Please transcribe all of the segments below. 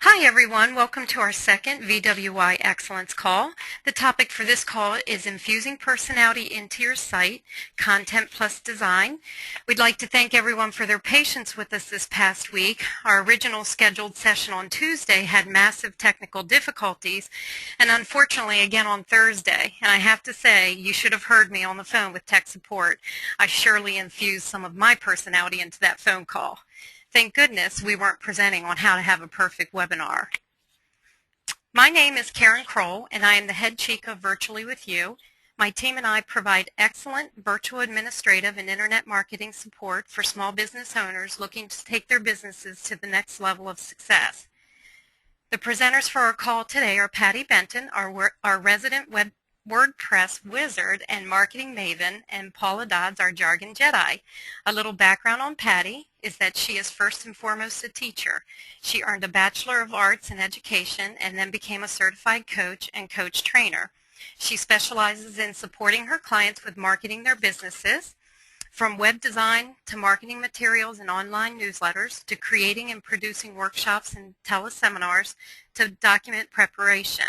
Hi everyone, welcome to our second VWY Excellence Call. The topic for this call is infusing personality into your site, content plus design. We'd like to thank everyone for their patience with us this past week. Our original scheduled session on Tuesday had massive technical difficulties, and unfortunately again on Thursday. And I have to say, you should have heard me on the phone with tech support. I surely infused some of my personality into that phone call. Thank goodness we weren't presenting on how to have a perfect webinar. My name is Karen Kroll, and I am the head chief of Virtually With You. My team and I provide excellent virtual administrative and internet marketing support for small business owners looking to take their businesses to the next level of success. The presenters for our call today are Patty Benton, our resident WordPress wizard and marketing maven, and Paula Dodds, our jargon Jedi. A little background on Patty is that she is first and foremost a teacher. She earned a Bachelor of Arts in Education and then became a certified coach and coach trainer. She specializes in supporting her clients with marketing their businesses, from web design to marketing materials and online newsletters to creating and producing workshops and teleseminars to document preparation.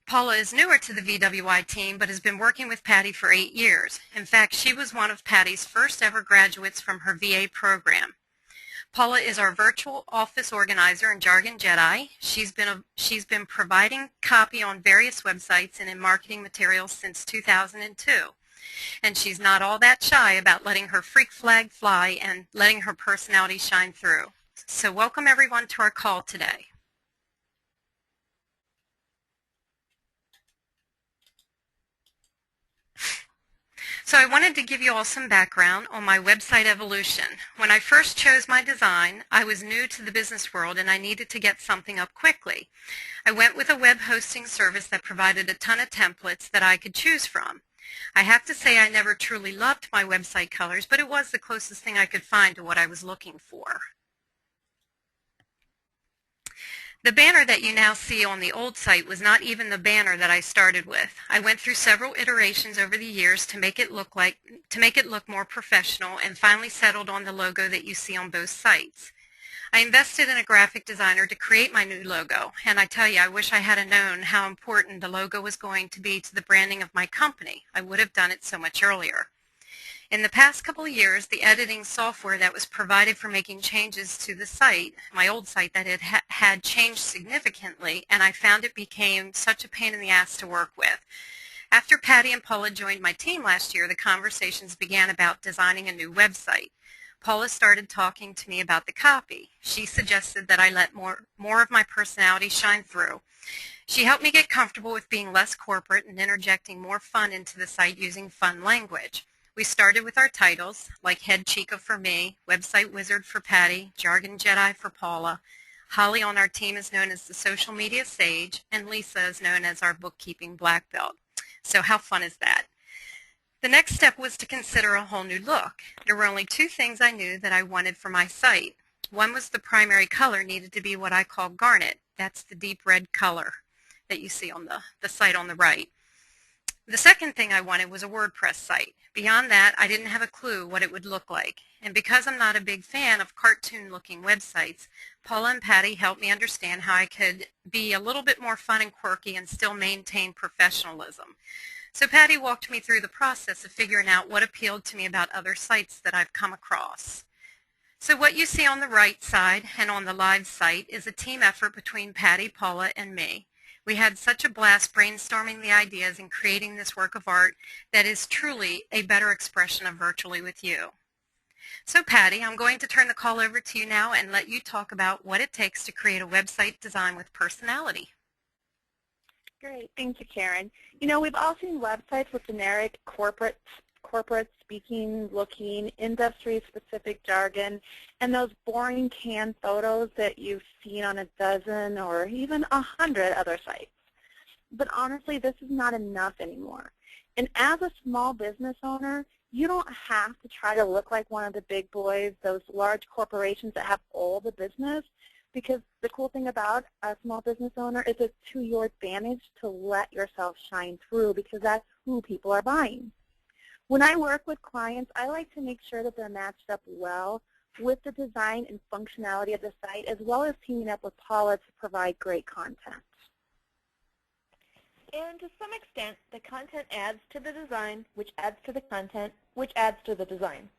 Paula is newer to the VWY team, but has been working with Patty for 8 years. In fact, she was one of Patty's first ever graduates from her VA program. Paula is our virtual office organizer and jargon Jedi. She's been providing copy on various websites and in marketing materials since 2002. And she's not all that shy about letting her freak flag fly and letting her personality shine through. So welcome everyone to our call today. So I wanted to give you all some background on my website evolution. When I first chose my design, I was new to the business world and I needed to get something up quickly. I went with a web hosting service that provided a ton of templates that I could choose from. I have to say I never truly loved my website colors, but it was the closest thing I could find to what I was looking for. The banner that you now see on the old site was not even the banner that I started with. I went through several iterations over the years to make it look more professional and finally settled on the logo that you see on both sites. I invested in a graphic designer to create my new logo, and I tell you, I wish I had known how important the logo was going to be to the branding of my company. I would have done it so much earlier. In the past couple of years, the editing software that was provided for making changes to the site, my old site, that it had changed significantly, and I found it became such a pain in the ass to work with. After Patty and Paula joined my team last year, the conversations began about designing a new website. Paula started talking to me about the copy. She suggested that I let more of my personality shine through. She helped me get comfortable with being less corporate and interjecting more fun into the site using fun language. We started with our titles, like Head Chica for me, Website Wizard for Patty, Jargon Jedi for Paula. Holly on our team is known as the Social Media Sage, and Lisa is known as our Bookkeeping Black Belt. So how fun is that? The next step was to consider a whole new look. There were only two things I knew that I wanted for my site. One was the primary color needed to be what I call garnet. That's the deep red color that you see on the site on the right. The second thing I wanted was a WordPress site. Beyond that, I didn't have a clue what it would look like. And because I'm not a big fan of cartoon-looking websites, Paula and Patty helped me understand how I could be a little bit more fun and quirky and still maintain professionalism. So Patty walked me through the process of figuring out what appealed to me about other sites that I've come across. So what you see on the right side and on the live site is a team effort between Patty, Paula, and me. We had such a blast brainstorming the ideas and creating this work of art that is truly a better expression of Virtually With You. So Patty, I'm going to turn the call over to you now and let you talk about what it takes to create a website design with personality. Great. Thank you, Karen. You know, we've all seen websites with generic corporate speaking looking, industry-specific jargon, and those boring canned photos that you've seen on a dozen or even 100 other sites. But honestly, this is not enough anymore. And as a small business owner, you don't have to try to look like one of the big boys, those large corporations that have all the business, because the cool thing about a small business owner is it's to your advantage to let yourself shine through, because that's who people are buying. When I work with clients, I like to make sure that they're matched up well with the design and functionality of the site, as well as teaming up with Paula to provide great content. And to some extent, the content adds to the design, which adds to the content, which adds to the design.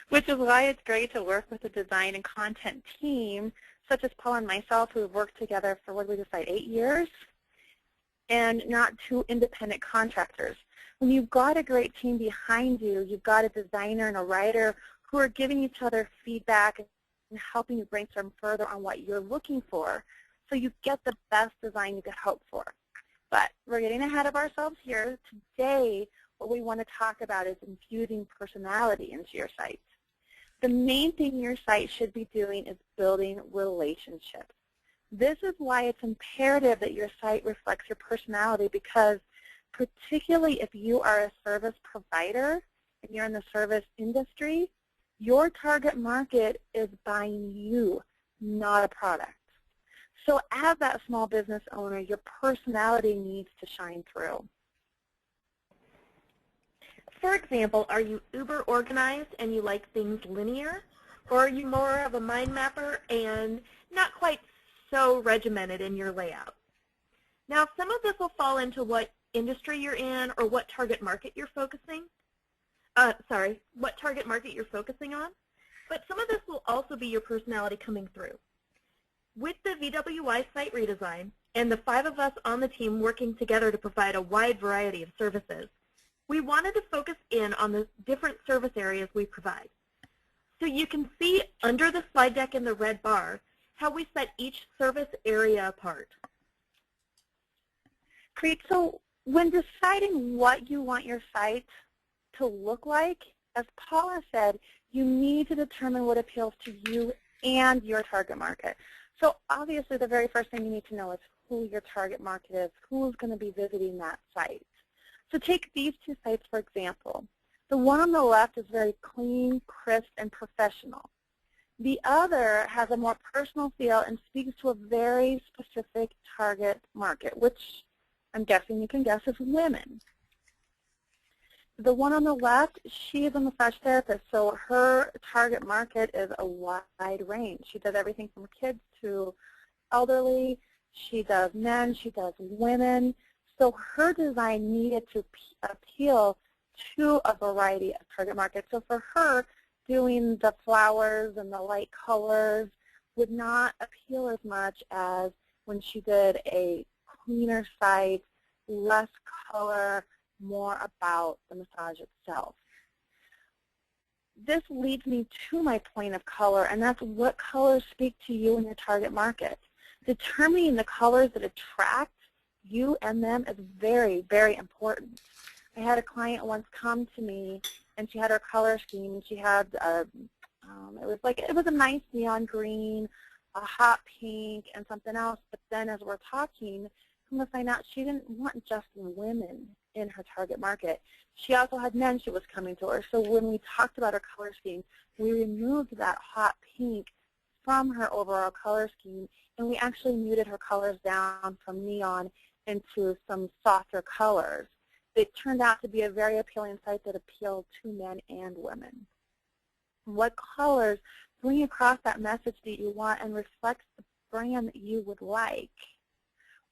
Which is why it's great to work with a design and content team, such as Paula and myself, who have worked together for, what did we decide, 8 years, and not two independent contractors. When you've got a great team behind you, you've got a designer and a writer who are giving each other feedback and helping you brainstorm further on what you're looking for, so you get the best design you could hope for. But we're getting ahead of ourselves here. Today, what we want to talk about is infusing personality into your site. The main thing your site should be doing is building relationships. This is why it's imperative that your site reflects your personality, because particularly if you are a service provider and you're in the service industry, your target market is buying you, not a product. So as that small business owner, your personality needs to shine through. For example, are you uber organized and you like things linear? Or are you more of a mind mapper and not quite so regimented in your layout? Now, some of this will fall into what industry you're in or what target market you're focusing. What target market you're focusing on. But some of this will also be your personality coming through. With the VWY site redesign and the 5 of us on the team working together to provide a wide variety of services, we wanted to focus in on the different service areas we provide. So you can see under the slide deck in the red bar how we set each service area apart. Great. So when deciding what you want your site to look like, as Paula said, you need to determine what appeals to you and your target market. So obviously the very first thing you need to know is who your target market is, who's going to be visiting that site. So take these 2 sites for example. The one on the left is very clean, crisp, and professional. The other has a more personal feel and speaks to a very specific target market, which I'm guessing you can guess is women. The one on the left, she is a massage therapist, so her target market is a wide range. She does everything from kids to elderly. She does men. She does women. So her design needed to appeal to a variety of target markets. So for her, doing the flowers and the light colors would not appeal as much as when she did a cleaner site, less color, more about the massage itself. This leads me to my point of color, and that's what colors speak to you and your target market. Determining the colors that attract you and them is very, very important. I had a client once come to me, and she had her color scheme. She had it was a nice neon green, a hot pink, and something else. But then as we're talking, come to find out she didn't want just women in her target market. She also had men she was coming to her. So when we talked about her color scheme, we removed that hot pink from her overall color scheme, and we actually muted her colors down from neon into some softer colors. It turned out to be a very appealing site that appealed to men and women. What colors bring across that message that you want and reflects the brand that you would like?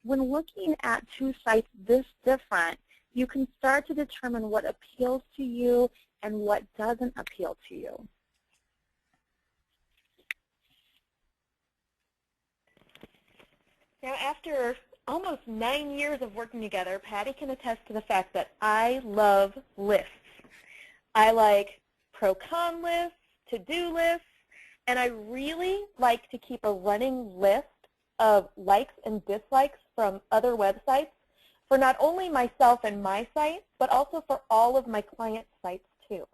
When looking at 2 sites this different, you can start to determine what appeals to you and what doesn't appeal to you. Now, after almost 9 years of working together, Patty can attest to the fact that I love lists. I like pro-con lists, to-do lists, and I really like to keep a running list of likes and dislikes from other websites for not only myself and my site, but also for all of my client sites too.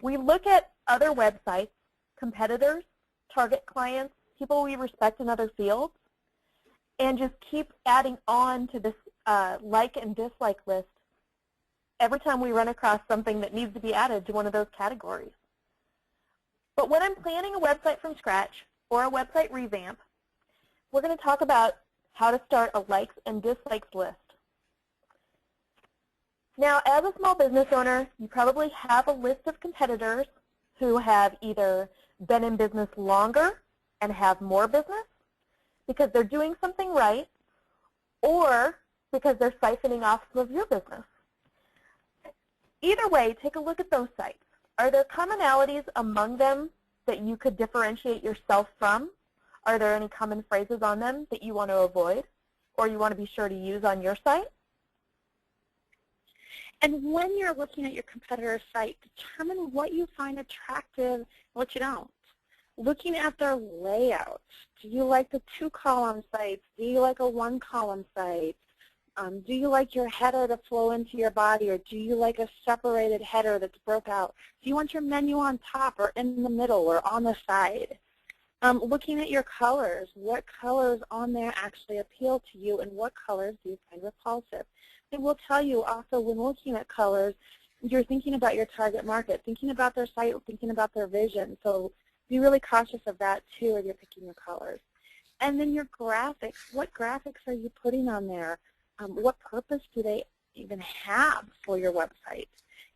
We look at other websites, competitors, target clients, people we respect in other fields, and just keep adding on to this like and dislike list every time we run across something that needs to be added to one of those categories. But when I'm planning a website from scratch or a website revamp, we're going to talk about how to start a likes and dislikes list. Now, as a small business owner, you probably have a list of competitors who have either been in business longer and have more business because they're doing something right, or because they're siphoning off some of your business. Either way, take a look at those sites. Are there commonalities among them that you could differentiate yourself from? Are there any common phrases on them that you want to avoid or you want to be sure to use on your site? And when you're looking at your competitor's site, determine what you find attractive and what you don't. Looking at their layout. Do you like the 2-column sites? Do you like a 1-column site? Do you like your header to flow into your body, or do you like a separated header that's broke out? Do you want your menu on top or in the middle or on the side? Looking at your colors, what colors on there actually appeal to you and what colors do you find repulsive? It will tell you also when looking at colors, you're thinking about your target market, thinking about their site, thinking about their vision. So be really cautious of that too as you're picking your colors. And then your graphics, what graphics are you putting on there? What purpose do they even have for your website?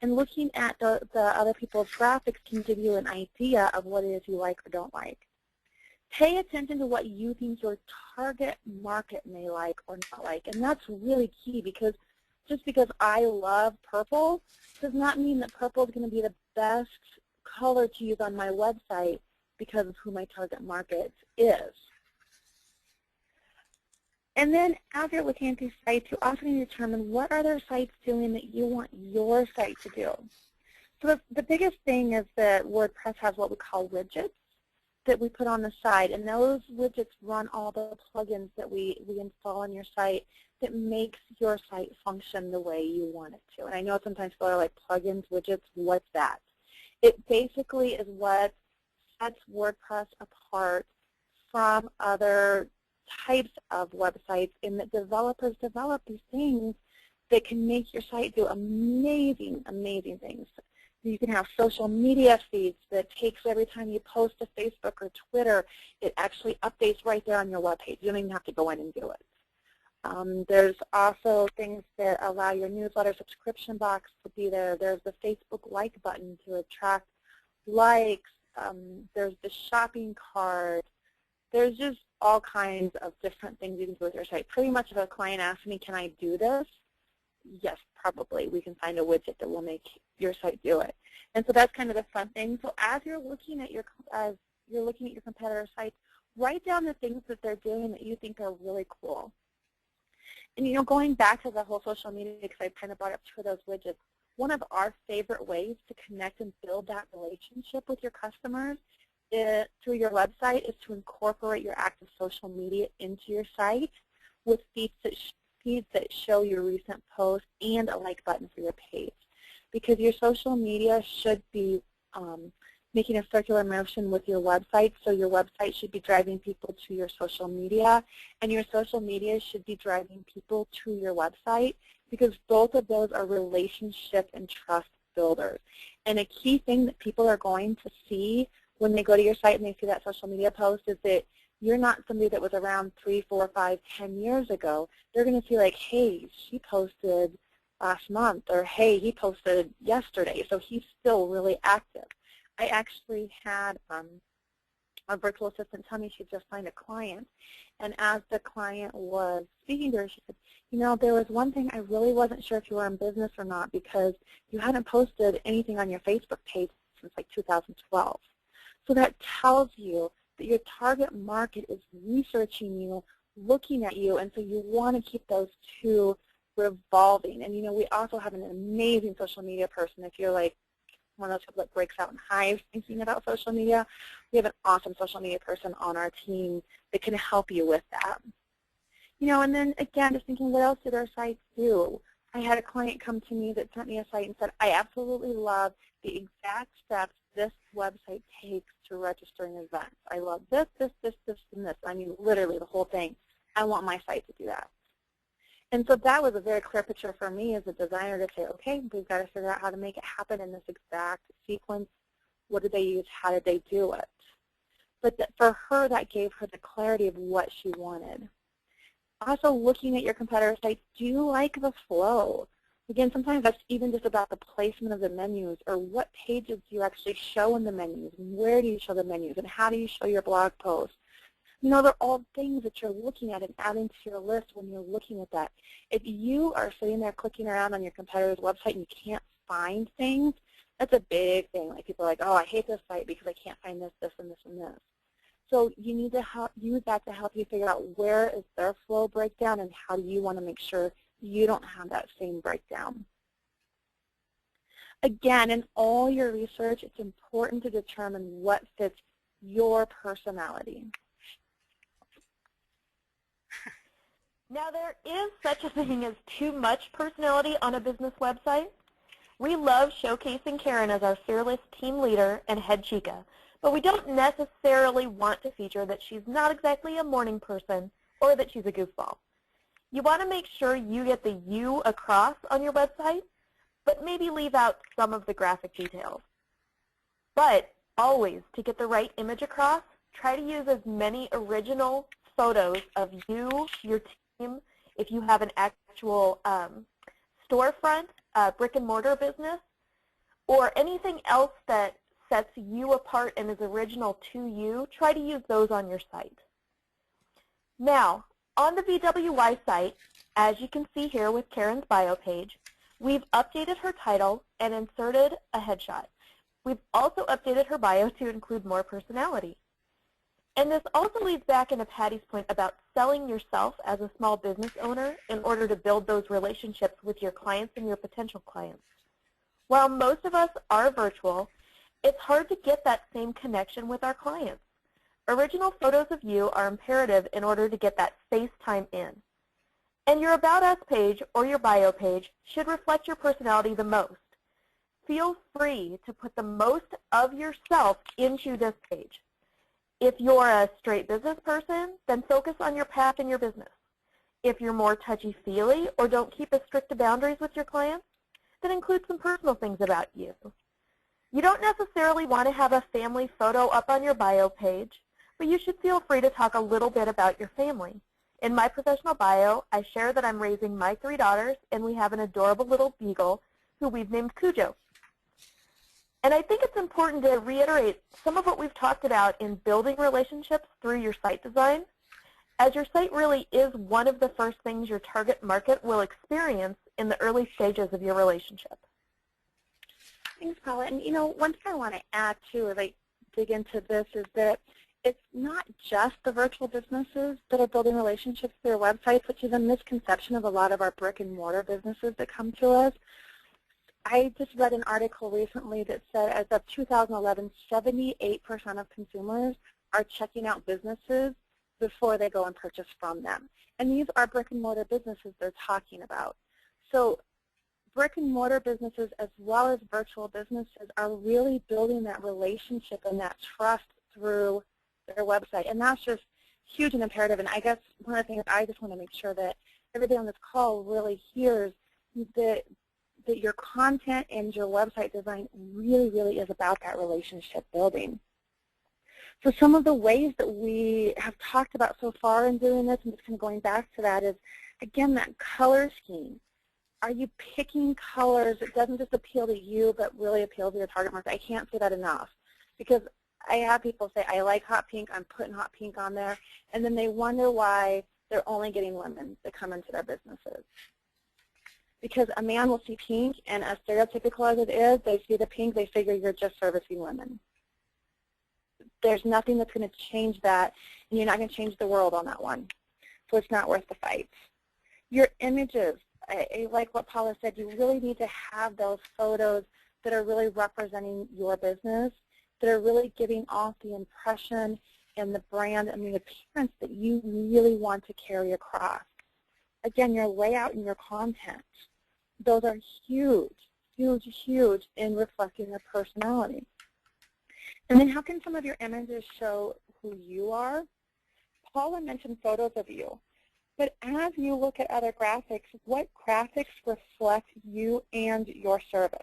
And looking at the other people's graphics can give you an idea of what it is you like or don't like. Pay attention to what you think your target market may like or not like. And that's really key, because just because I love purple does not mean that purple is going to be the best color to use on my website because of who my target market is. And then as you're looking at these sites, you also need to determine what are their sites doing that you want your site to do. So the biggest thing is that WordPress has what we call widgets that we put on the side, and those widgets run all the plugins that we install on your site that makes your site function the way you want it to. And I know sometimes people are like, plugins, widgets, what's that? It basically is what sets WordPress apart from other types of websites, in that developers develop these things that can make your site do amazing, amazing things. You can have social media feeds that takes every time you post to Facebook or Twitter, it actually updates right there on your web page. You don't even have to go in and do it. There's also things that allow your newsletter subscription box to be there. There's the Facebook like button to attract likes. There's the shopping cart. There's just all kinds of different things you can do with your site. Pretty much if a client asks me, can I do this? Yes, probably. We can find a widget that will make your site do it. And so that's kind of the fun thing. So as you're looking at your competitor sites, write down the things that they're doing that you think are really cool. And you know, going back to the whole social media, because I kind of brought up two of those widgets, one of our favorite ways to connect and build that relationship with your customers through your website is to incorporate your active social media into your site with feeds that show your recent posts and a like button for your page. Because your social media should be making a circular motion with your website, so your website should be driving people to your social media, and your social media should be driving people to your website, because both of those are relationship and trust builders. And a key thing that people are going to see when they go to your site and they see that social media post is that you're not somebody that was around 3, 4, 5, 10 years ago. They're going to see like, hey, she posted last month, or hey, he posted yesterday, so he's still really active. I actually had a virtual assistant tell me she just signed a client, and as the client was speaking to her, she said, you know, there was one thing I really wasn't sure if you were in business or not, because you hadn't posted anything on your Facebook page since like 2012. So that tells you that your target market is researching you, looking at you, and so you want to keep those two revolving. And you know, we also have an amazing social media person. If you're like one of those people that breaks out in hives thinking about social media, we have an awesome social media person on our team that can help you with that. You know, and then again, just thinking, what else do their sites do? I had a client come to me that sent me a site and said, I absolutely love the exact steps this website takes to register an event. I love this, this, this, this, and this. I mean, literally the whole thing. I want my site to do that. And so that was a very clear picture for me as a designer to say, okay, we've got to figure out how to make it happen in this exact sequence. What did they use? How did they do it? But for her, that gave her the clarity of what she wanted. Also, looking at your competitor sites, do you like the flow? Again, sometimes that's even just about the placement of the menus or what pages do you actually show in the menus, and where do you show the menus, and how do you show your blog posts. You know, they're all things that you're looking at and adding to your list when you're looking at that. If you are sitting there clicking around on your competitor's website and you can't find things, that's a big thing. Like people are like, oh, I hate this site because I can't find this, this, and this, and this. So you need to use that to help you figure out where is their flow breakdown and how do you want to make sure you don't have that same breakdown. Again, in all your research, it's important to determine what fits your personality. Now, there is such a thing as too much personality on a business website. We love showcasing Karen as our fearless team leader and head chica, but we don't necessarily want to feature that she's not exactly a morning person or that she's a goofball. You want to make sure you get the you across on your website, but maybe leave out some of the graphic details. But always, to get the right image across, try to use as many original photos of you, your team, if you have an actual storefront, brick and mortar business, or anything else that sets you apart and is original to you, try to use those on your site. Now, on the VWY site, as you can see here with Karen's bio page, we've updated her title and inserted a headshot. We've also updated her bio to include more personality. And this also leads back into Patty's point about selling yourself as a small business owner in order to build those relationships with your clients and your potential clients. While most of us are virtual, it's hard to get that same connection with our clients. Original photos of you are imperative in order to get that face time in. And your About Us page or your bio page should reflect your personality the most. Feel free to put the most of yourself into this page. If you're a straight business person, then focus on your path in your business. If you're more touchy-feely or don't keep as strict boundaries with your clients, then include some personal things about you. You don't necessarily want to have a family photo up on your bio page, but you should feel free to talk a little bit about your family. In my professional bio, I share that I'm raising my 3 daughters, and we have an adorable little beagle who we've named Cujo. And I think it's important to reiterate some of what we've talked about in building relationships through your site design, as your site really is one of the first things your target market will experience in the early stages of your relationship. Thanks, Paula. And, you know, one thing I want to add, too, as I dig into this is that it's not just the virtual businesses that are building relationships through their websites, which is a misconception of a lot of our brick-and-mortar businesses that come to us. I just read an article recently that said as of 2011, 78% of consumers are checking out businesses before they go and purchase from them. And these are brick-and-mortar businesses they're talking about. So brick-and-mortar businesses as well as virtual businesses are really building that relationship and that trust through their website. And that's just huge and imperative. And I guess one of the things I just want to make sure that everybody on this call really hears that your content and your website design really is about that relationship building. So some of the ways that we have talked about so far in doing this, and just kind of going back to that, is, again, that color scheme. Are you picking colors that doesn't just appeal to you but really appeal to your target market? I can't say that enough, because I have people say, I like hot pink, I'm putting hot pink on there, and then they wonder why they're only getting women that come into their businesses. Because a man will see pink, and as stereotypical as it is, they see the pink, they figure you're just servicing women. There's nothing that's going to change that, and you're not going to change the world on that one. So it's not worth the fight. Your images, I like what Paula said, you really need to have those photos that are really representing your business, that are really giving off the impression and the brand and the appearance that you really want to carry across. Again, your layout and your content, those are huge in reflecting your personality. And then how can some of your images show who you are? Paula mentioned photos of you. But as you look at other graphics, what graphics reflect you and your service?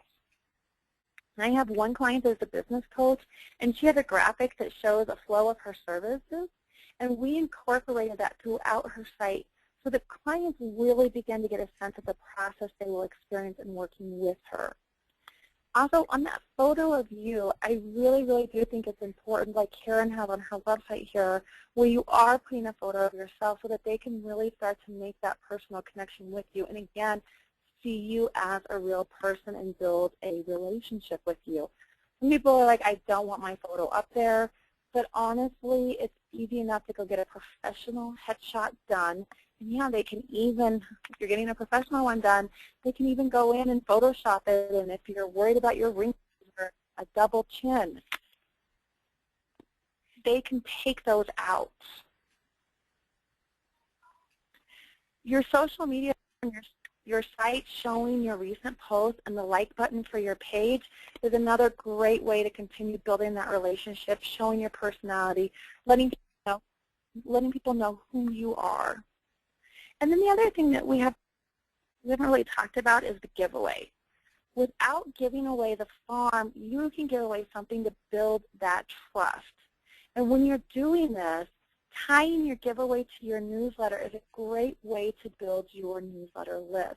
I have one client that's a business coach, and she has a graphic that shows a flow of her services, and we incorporated that throughout her site so that clients really begin to get a sense of the process they will experience in working with her. Also, on that photo of you, I really, really do think it's important, like Karen has on her website here, where you are putting a photo of yourself so that they can really start to make that personal connection with you. And again, see you as a real person and build a relationship with you. Some people are like, I don't want my photo up there. But honestly, it's easy enough to go get a professional headshot done. And yeah, they can even, if you're getting a professional one done, they can even go in and Photoshop it. And if you're worried about your wrinkles or a double chin, they can take those out. Your social media on your site showing your recent posts and the like button for your page is another great way to continue building that relationship, showing your personality, letting people know who you are. And then the other thing that we haven't really talked about is the giveaway. Without giving away the farm, you can give away something to build that trust. And when you're doing this, tying your giveaway to your newsletter is a great way to build your newsletter list.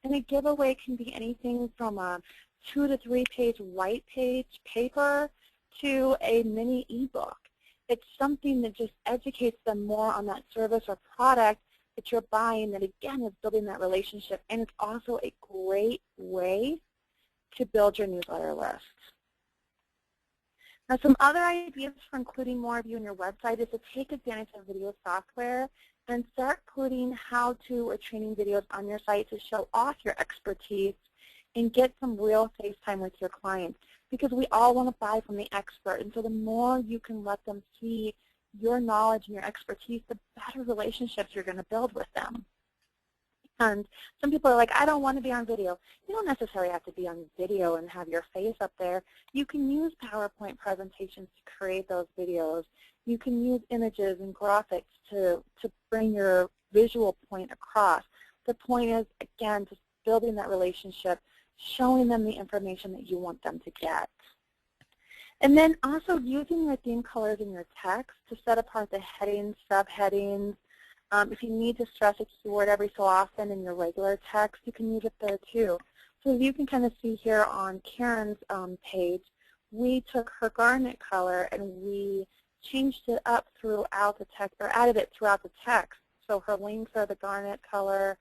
And a giveaway can be anything from a 2 to 3 page white page paper to a mini ebook. It's something that just educates them more on that service or product that you're buying that, again, is building that relationship. And it's also a great way to build your newsletter list. Now, some other ideas for including more of you in your website is to take advantage of video software and start putting how-to or training videos on your site to show off your expertise and get some real face time with your clients, because we all want to buy from the expert. And so the more you can let them see your knowledge and your expertise, the better relationships you're going to build with them. And some people are like, I don't want to be on video. You don't necessarily have to be on video and have your face up there. You can use PowerPoint presentations to create those videos. You can use images and graphics to bring your visual point across. The point is, again, just building that relationship, showing them the information that you want them to get. And then also using your theme colors in your text to set apart the headings, subheadings. If you need to stress a keyword every so often in your regular text, you can use it there too. So you can kind of see here on Karen's page, we took her garnet color and we changed it up throughout the text, or added it throughout the text. So her links are the garnet color.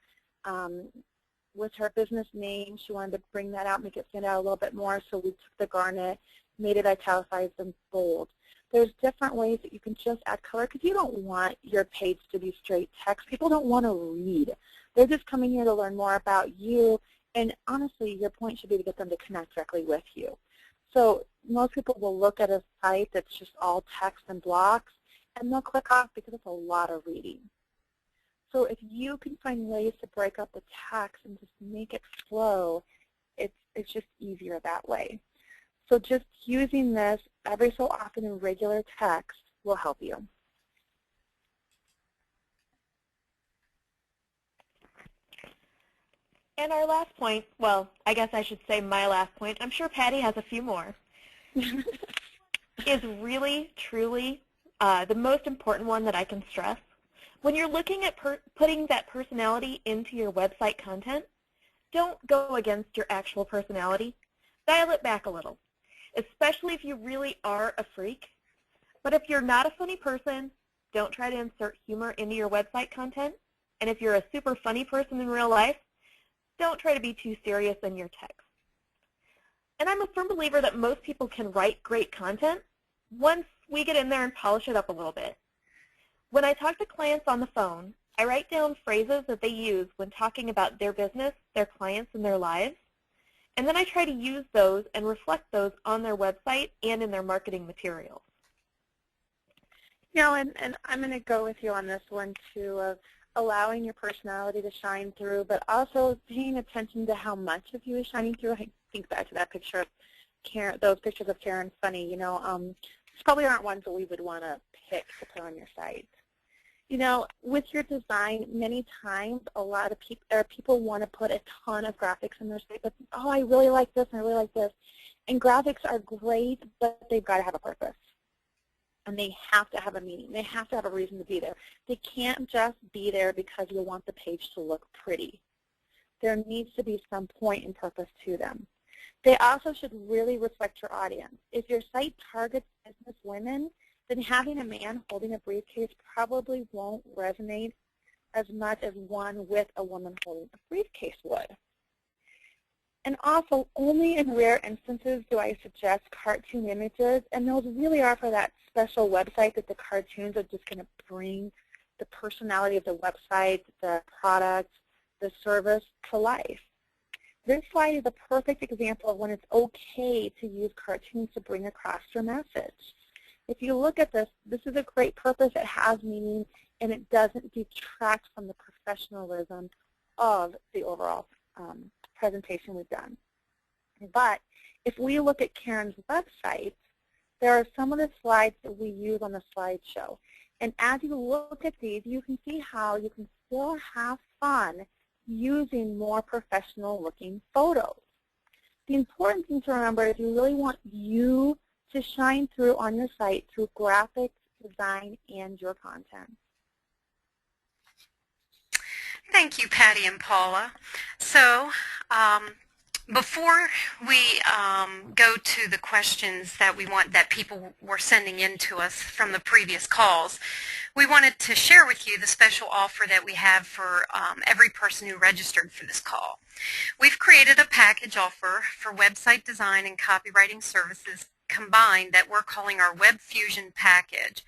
With her business name, she wanted to bring that out, make it stand out a little bit more, so we took the garnet, made it italicized and bold. There's different ways that you can just add color, because you don't want your page to be straight text. People don't want to read. They're just coming here to learn more about you, and honestly, your point should be to get them to connect directly with you. So most people will look at a site that's just all text and blocks, and they'll click off because it's a lot of reading. So if you can find ways to break up the text and just make it flow, it's just easier that way. So just using this every so often in regular text will help you. And our last point, well, I guess I should say my last point, I'm sure Patty has a few more, is really, truly the most important one that I can stress. When you're looking at putting that personality into your website content, don't go against your actual personality. Dial it back a little, especially if you really are a freak. But if you're not a funny person, don't try to insert humor into your website content. And if you're a super funny person in real life, don't try to be too serious in your text. And I'm a firm believer that most people can write great content once we get in there and polish it up a little bit. When I talk to clients on the phone, I write down phrases that they use when talking about their business, their clients, and their lives. And then I try to use those and reflect those on their website and in their marketing materials. You know, and I'm going to go with you on this one too, of allowing your personality to shine through, but also paying attention to how much of you is shining through. I think back to that picture of Karen, those pictures of Karen funny. You know, these probably aren't ones that we would want to pick to put on your site. You know, with your design, many times a lot of people want to put a ton of graphics in their site, but oh, I really like this and I really like this. And graphics are great, but they've got to have a purpose. and they have to have a meaning. They have to have a reason to be there. They can't just be there because you want the page to look pretty. There needs to be some point and purpose to them. They also should really reflect your audience. If your site targets business women, then having a man holding a briefcase probably won't resonate as much as one with a woman holding a briefcase would. And also, only in rare instances do I suggest cartoon images, and those really are for that special website that the cartoons are just going to bring the personality of the website, the product, the service to life. This slide is a perfect example of when it's okay to use cartoons to bring across your message. If you look at this, this is a great purpose. It has meaning, and it doesn't detract from the professionalism of the overall presentation we've done. But if we look at Karen's website, there are some of the slides that we use on the slideshow. And as you look at these, you can see how you can still have fun using more professional looking photos. The important thing to remember is you really want you to shine through on your site through graphics, design, and your content. Thank you, Patty and Paula. So before we go to the questions that people were sending in to us from the previous calls, we wanted to share with you the special offer that we have for every person who registered for this call. We've created a package offer for website design and copywriting services combined that we're calling our Web Fusion package.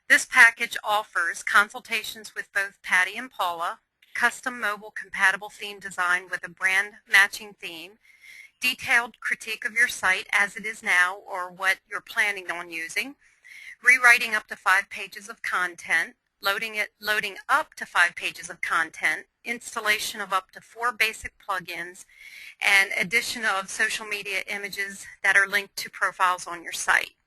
This package offers consultations with both Patty and Paula, custom mobile compatible theme design with a brand matching theme, detailed critique of your site as it is now or what you're planning on using, rewriting up to 5 pages of content, loading up to 5 pages of content, installation of up to 4 basic plugins, and addition of social media images that are linked to profiles on your site.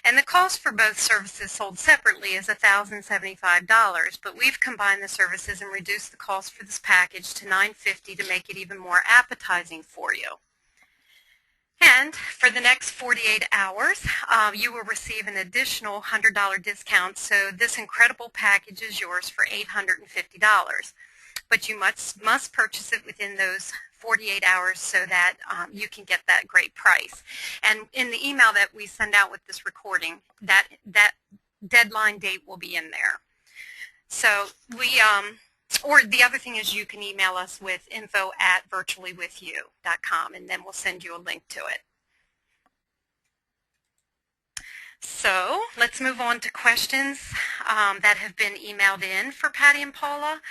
And the cost for both services sold separately is $1,075, but we've combined the services and reduced the cost for this package to $950 to make it even more appetizing for you. And for the next 48 hours, you will receive an additional $100 discount, so this incredible package is yours for $850. But you must purchase it within those 48 hours so that you can get that great price. And in the email that we send out with this recording, that deadline date will be in there. So or the other thing is you can email us with info@virtuallywithyou.com, and then we'll send you a link to it. So let's move on to questions that have been emailed in for Patty and Paula.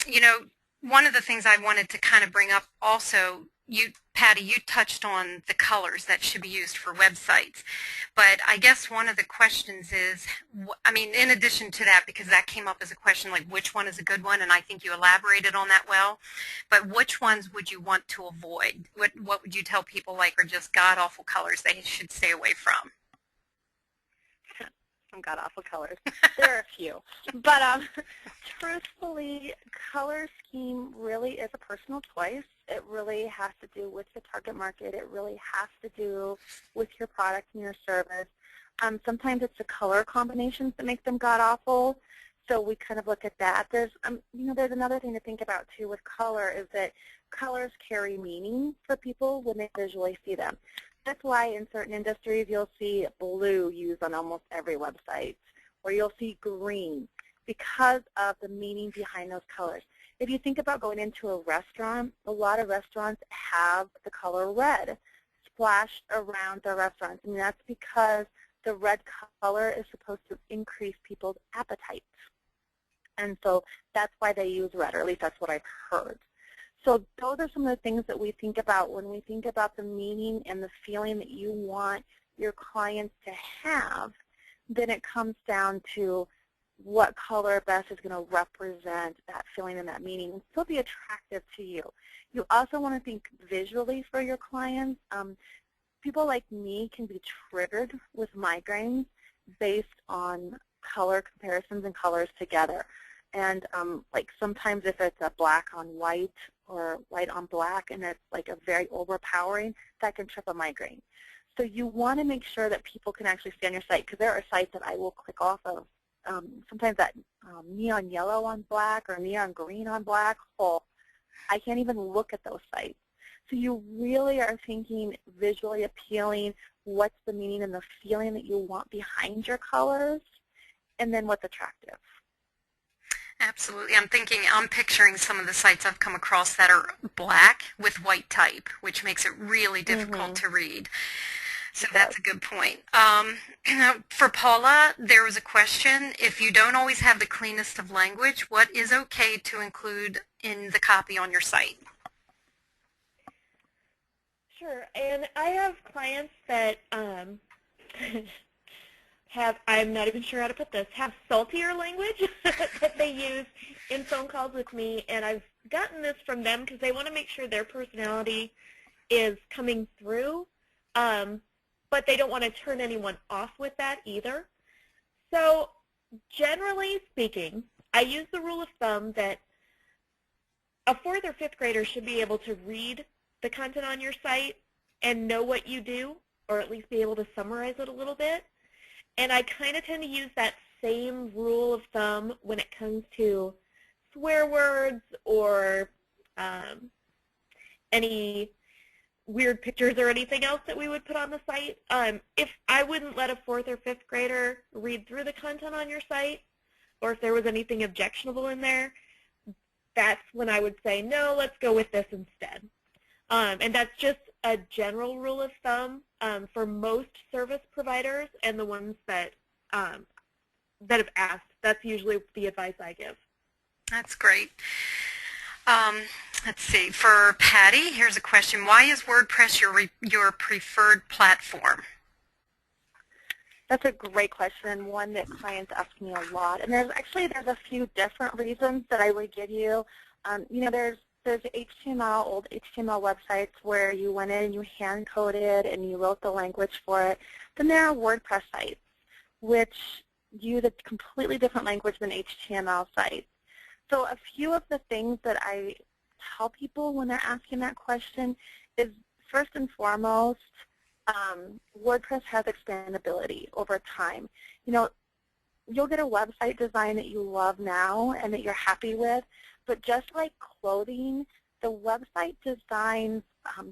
You know, one of the things I wanted to kind of bring up also, Patty, you touched on the colors that should be used for websites. But I guess one of the questions is, I mean, in addition to that, because that came up as a question, like which one is a good one, and I think you elaborated on that well, but which ones would you want to avoid? What would you tell people like are just god-awful colors they should stay away from? Some god-awful colors. There are a few. But truthfully, color scheme really is a personal choice. It really has to do with the target market. It really has to do with your product and your service. Sometimes it's the color combinations that make them god-awful. So we kind of look at that. There's another thing to think about too with color is that colors carry meaning for people when they visually see them. That's why in certain industries you'll see blue used on almost every website, or you'll see green because of the meaning behind those colors. If you think about going into a restaurant, a lot of restaurants have the color red splashed around their restaurants, and that's because the red color is supposed to increase people's appetite. And so that's why they use red, or at least that's what I've heard. So those are some of the things that we think about when we think about the meaning and the feeling that you want your clients to have. Then it comes down to what color best is going to represent that feeling and that meaning and still be attractive to you. You also want to think visually for your clients. People like me can be triggered with migraines based on color comparisons and colors together. And like sometimes if it's a black on white or white on black and it's like a very overpowering, that can trip a migraine. So you want to make sure that people can actually stay on your site, because there are sites that I will click off of. Sometimes that neon yellow on black or neon green on black, oh, I can't even look at those sites. So you really are thinking visually appealing, what's the meaning and the feeling that you want behind your colors, and then what's attractive. Absolutely. I'm picturing some of the sites I've come across that are black with white type, which makes it really difficult to read. So that's a good point. For Paula, there was a question. If you don't always have the cleanest of language, what is okay to include in the copy on your site? Sure, and I have clients that have, I'm not even sure how to put this, have saltier language that they use in phone calls with me, and I've gotten this from them because they want to make sure their personality is coming through, but they don't want to turn anyone off with that either. So generally speaking, I use the rule of thumb that a 4th or 5th grader should be able to read the content on your site and know what you do, or at least be able to summarize it a little bit. And I kind of tend to use that same rule of thumb when it comes to swear words or any weird pictures or anything else that we would put on the site. If I wouldn't let a 4th or 5th grader read through the content on your site, or if there was anything objectionable in there, that's when I would say, no, let's go with this instead. And that's just a general rule of thumb for most service providers and the ones that that have asked. That's usually the advice I give. That's great. Let's see. For Patty, here's a question. Why is WordPress your preferred platform? That's a great question, and one that clients ask me a lot. And there's a few different reasons that I would give you. There's HTML, old HTML websites where you went in and you hand-coded and you wrote the language for it. Then there are WordPress sites, which use a completely different language than HTML sites. So a few of the things that I tell people when they're asking that question is, first and foremost, WordPress has expandability over time. You'll get a website design that you love now and that you're happy with, but just like clothing, the website designs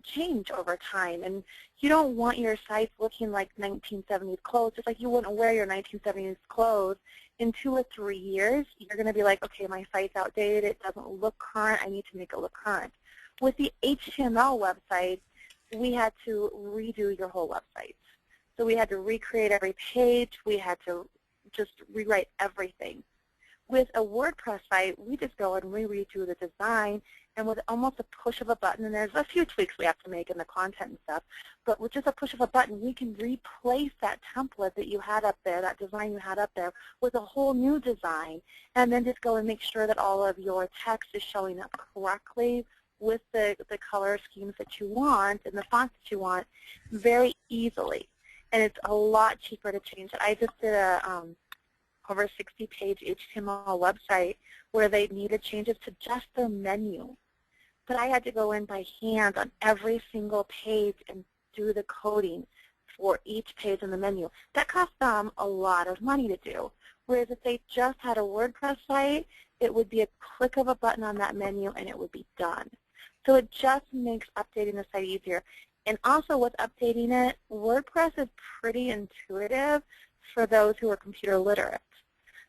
change over time, and you don't want your site looking like 1970s clothes. Just like you wouldn't wear your 1970s clothes. In 2 or 3 years, you're going to be like, okay, my site's outdated, it doesn't look current, I need to make it look current. With the HTML website, we had to redo your whole website. So we had to recreate every page, we had to just rewrite everything. With a WordPress site, we just go and we redo the design, and with almost a push of a button, and there's a few tweaks we have to make in the content and stuff, but with just a push of a button, we can replace that template that you had up there, that design you had up there, with a whole new design, and then just go and make sure that all of your text is showing up correctly with the color schemes that you want and the fonts that you want very easily. And it's a lot cheaper to change it. I just did a over 60-page HTML website where they needed changes to just their menu. But I had to go in by hand on every single page and do the coding for each page in the menu. That cost them a lot of money to do. Whereas if they just had a WordPress site, it would be a click of a button on that menu and it would be done. So it just makes updating the site easier. And also with updating it, WordPress is pretty intuitive for those who are computer literate.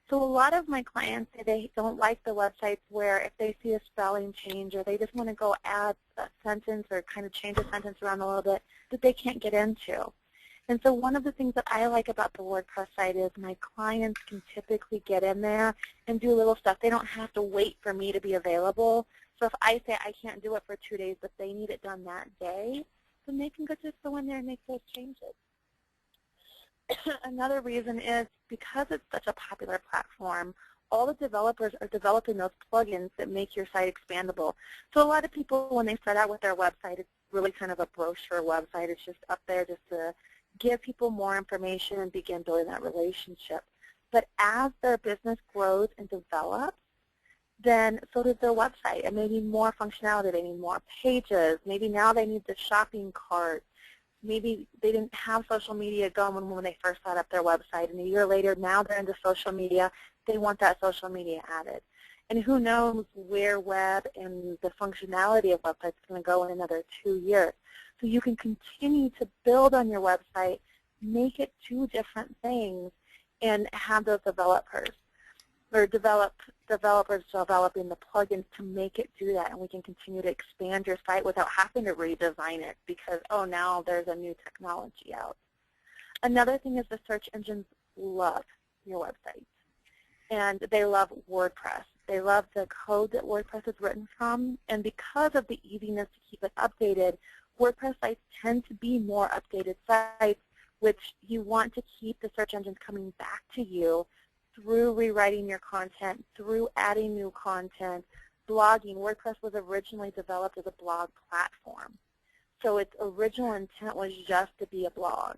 So a lot of my clients say they don't like the websites where if they see a spelling change or they just want to go add a sentence or kind of change a sentence around a little bit that they can't get into. And so one of the things that I like about the WordPress site is my clients can typically get in there and do little stuff. They don't have to wait for me to be available. So if I say I can't do it for 2 days, but they need it done that day, then they can just go in there and make those changes. Another reason is because it's such a popular platform, all the developers are developing those plugins that make your site expandable. So a lot of people, when they start out with their website, it's really kind of a brochure website. It's just up there just to give people more information and begin building that relationship. But as their business grows and develops, then so does their website, and they need more functionality. They need more pages. Maybe now they need the shopping cart. maybe they didn't have social media going when they first set up their website, and a year later, now they're into social media. They want that social media added. And who knows where web and the functionality of websites is going to go in another 2 years. So you can continue to build on your website, make it two different things, and have those developers developing the plugins to make it do that, and we can continue to expand your site without having to redesign it because, oh, now there's a new technology out. Another thing is the search engines love your website, and they love WordPress. They love the code that WordPress is written from, and because of the easiness to keep it updated, WordPress sites tend to be more updated sites, which you want to keep the search engines coming back to you through rewriting your content, through adding new content, blogging. WordPress was originally developed as a blog platform. So its original intent was just to be a blog.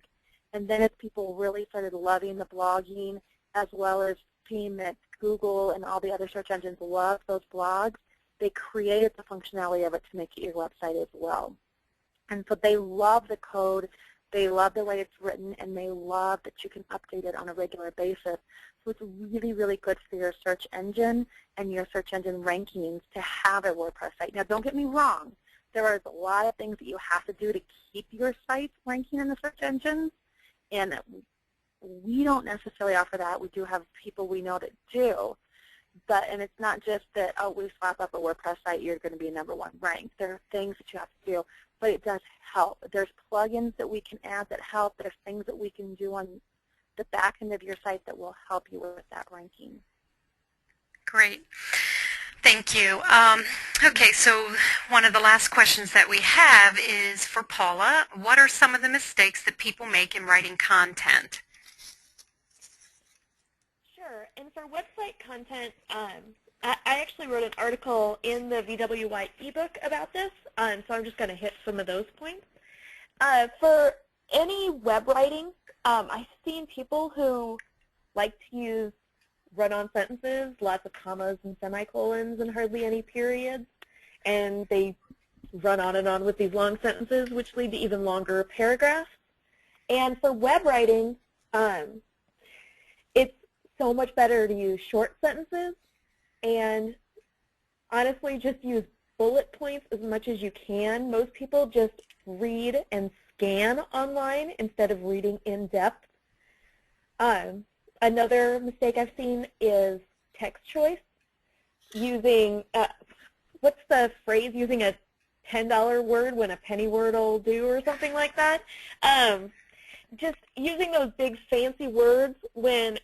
And then as people really started loving the blogging, as well as seeing that Google and all the other search engines love those blogs, they created the functionality of it to make it your website as well. And so they love the code, they love the way it's written, and they love that you can update it on a regular basis. So it's really, really good for your search engine and your search engine rankings to have a WordPress site. Now, don't get me wrong. There are a lot of things that you have to do to keep your site ranking in the search engines, and we don't necessarily offer that. We do have people we know that do. And it's not just that, oh, we slap up a WordPress site, you're going to be #1 ranked. There are things that you have to do, but it does help. There's plugins that we can add that help. There's things that we can do on the back end of your site that will help you with that ranking. Great. Thank you. Okay, so one of the last questions that we have is for Paula. What are some of the mistakes that people make in writing content? Sure. And for website content, I actually wrote an article in the VWY ebook about this, so I'm just going to hit some of those points. For any web writing, I've seen people who like to use run-on sentences, lots of commas and semicolons and hardly any periods, and they run on and on with these long sentences, which lead to even longer paragraphs. And for web writing, it's so much better to use short sentences, and honestly just use bullet points as much as you can. Most people just read and scan online instead of reading in depth. Another mistake I've seen is text choice. Using, what's the phrase, using a $10 word when a penny word will do or something like that. Just using those big fancy words when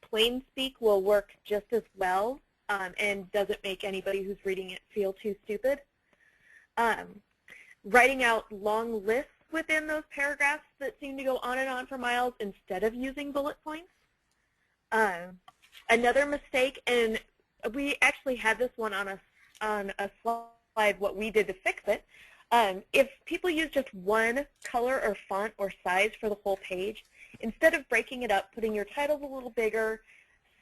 plain speak will work just as well and doesn't make anybody who's reading it feel too stupid. Writing out long lists within those paragraphs that seem to go on and on for miles instead of using bullet points. Another mistake, and we actually had this one on a slide, what we did to fix it. If people use just one color or font or size for the whole page, instead of breaking it up, putting your titles a little bigger,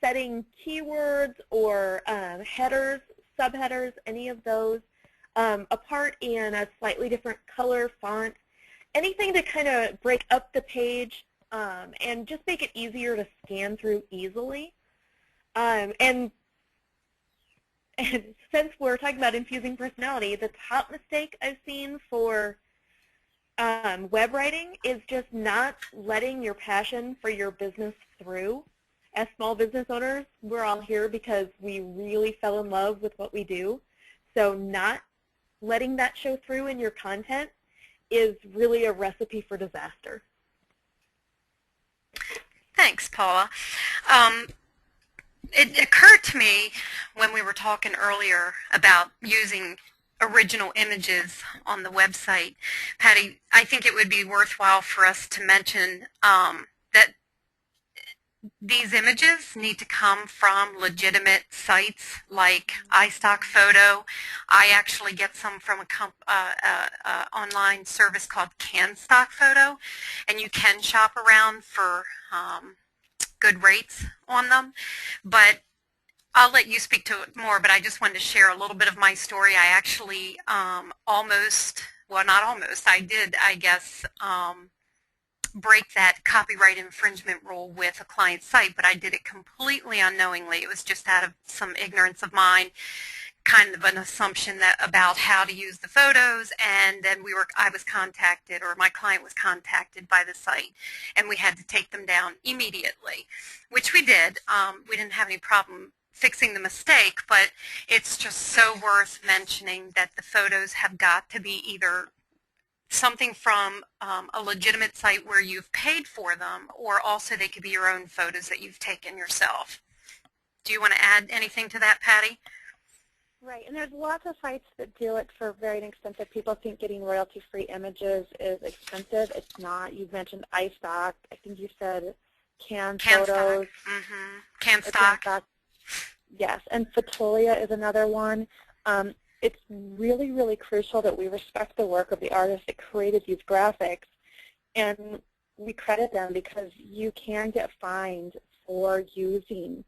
setting keywords or headers, subheaders, any of those apart in a slightly different color, font, anything to kind of break up the page and just make it easier to scan through easily. And since we're talking about infusing personality, the top mistake I've seen for web writing is just not letting your passion for your business through. As small business owners, we're all here because we really fell in love with what we do. So not letting that show through in your content is really a recipe for disaster. Thanks, Paula. It occurred to me when we were talking earlier about using original images on the website, Patty, I think it would be worthwhile for us to mention that these images need to come from legitimate sites like iStockPhoto. I actually get some from a online service called CanStockPhoto, and you can shop around for good rates on them. But I'll let you speak to it more, but I just wanted to share a little bit of my story. I actually almost well, not almost, I did, I guess, break that copyright infringement rule with a client's site, but I did it completely unknowingly. It was just out of some ignorance of mine, kind of an assumption that about how to use the photos, and then I was contacted, or my client was contacted by the site, and we had to take them down immediately, which we did. We didn't have any problem fixing the mistake, but it's just so worth mentioning that the photos have got to be either something from a legitimate site where you've paid for them, or also they could be your own photos that you've taken yourself. Do you want to add anything to that, Patty? Right, and there's lots of sites that do it for very inexpensive. People think getting royalty-free images is expensive. It's not. You mentioned iStock. I think you said Can Photos. Mm-hmm. CanStock. Yes, and Fotolia is another one. It's really, really crucial that we respect the work of the artist that created these graphics, and we credit them, because you can get fined for using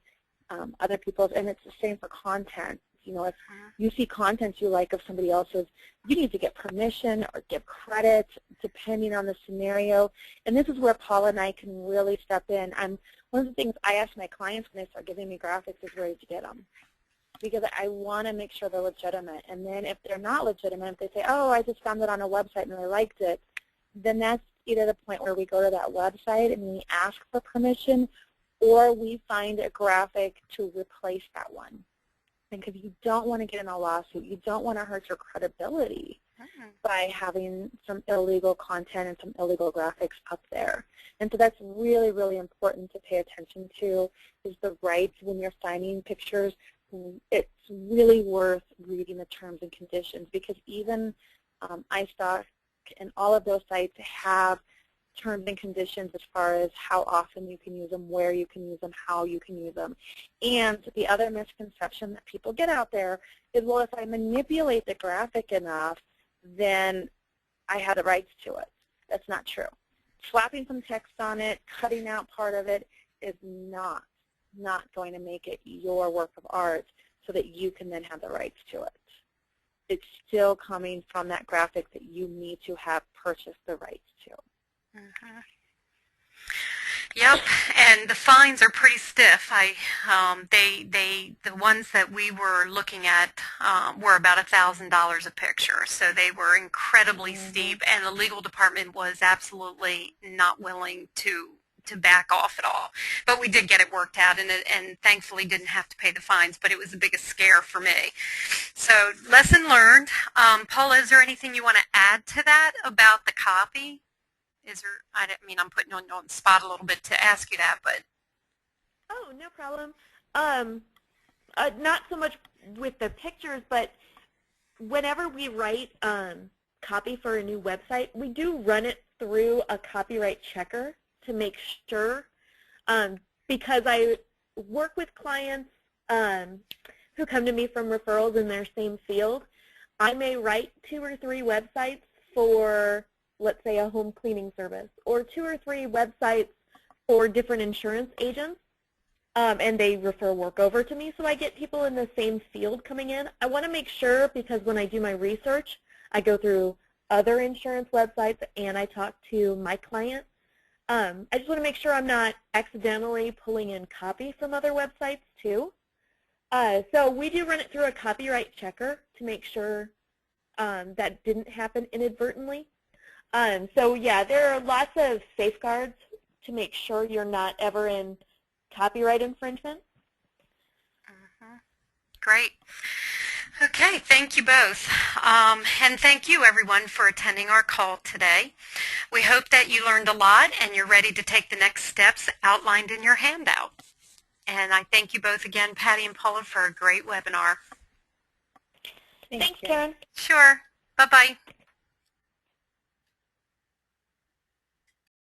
other people's, and it's the same for content. You know, if you see content you like of somebody else's, you need to get permission or give credit depending on the scenario. And this is where Paula and I can really step in. One of the things I ask my clients when they start giving me graphics is where did you get them? Because I want to make sure they're legitimate. And then if they're not legitimate, if they say, oh, I just found it on a website and I liked it, then that's either the point where we go to that website and we ask for permission, or we find a graphic to replace that one. Because you don't want to get in a lawsuit. You don't want to hurt your credibility by having some illegal content and some illegal graphics up there. And so that's really, really important to pay attention to, is the rights when you're signing pictures. It's really worth reading the terms and conditions, because even iStock and all of those sites have terms and conditions as far as how often you can use them, where you can use them, how you can use them. And the other misconception that people get out there is, well, if I manipulate the graphic enough, then I have the rights to it. That's not true. Slapping some text on it, cutting out part of it is not going to make it your work of art so that you can then have the rights to it. It's still coming from that graphic that you need to have purchased the rights to. Mm-hmm. Yep, and the fines are pretty stiff. The ones that we were looking at were about $1,000 a picture, so they were incredibly steep, and the legal department was absolutely not willing to back off at all. But we did get it worked out, and thankfully didn't have to pay the fines, but it was the biggest scare for me. So lesson learned. Paula, is there anything you want to add to that about the copy? I'm putting you on the spot a little bit to ask you that, but. Oh, no problem. Not so much with the pictures, but whenever we write copy for a new website, we do run it through a copyright checker to make sure, because I work with clients who come to me from referrals in their same field. I may write 2 or 3 websites for, let's say, a home cleaning service, or 2 or 3 websites for different insurance agents, and they refer work over to me, so I get people in the same field coming in. I want to make sure, because when I do my research, I go through other insurance websites and I talk to my client. I just want to make sure I'm not accidentally pulling in copy from other websites too. So we do run it through a copyright checker to make sure that didn't happen inadvertently. So yeah, there are lots of safeguards to make sure you're not ever in copyright infringement. Great. Okay, thank you both. And thank you, everyone, for attending our call today. We hope that you learned a lot and you're ready to take the next steps outlined in your handout. And I thank you both again, Patty and Paula, for a great webinar. Thanks, Karen. Sure. Bye-bye.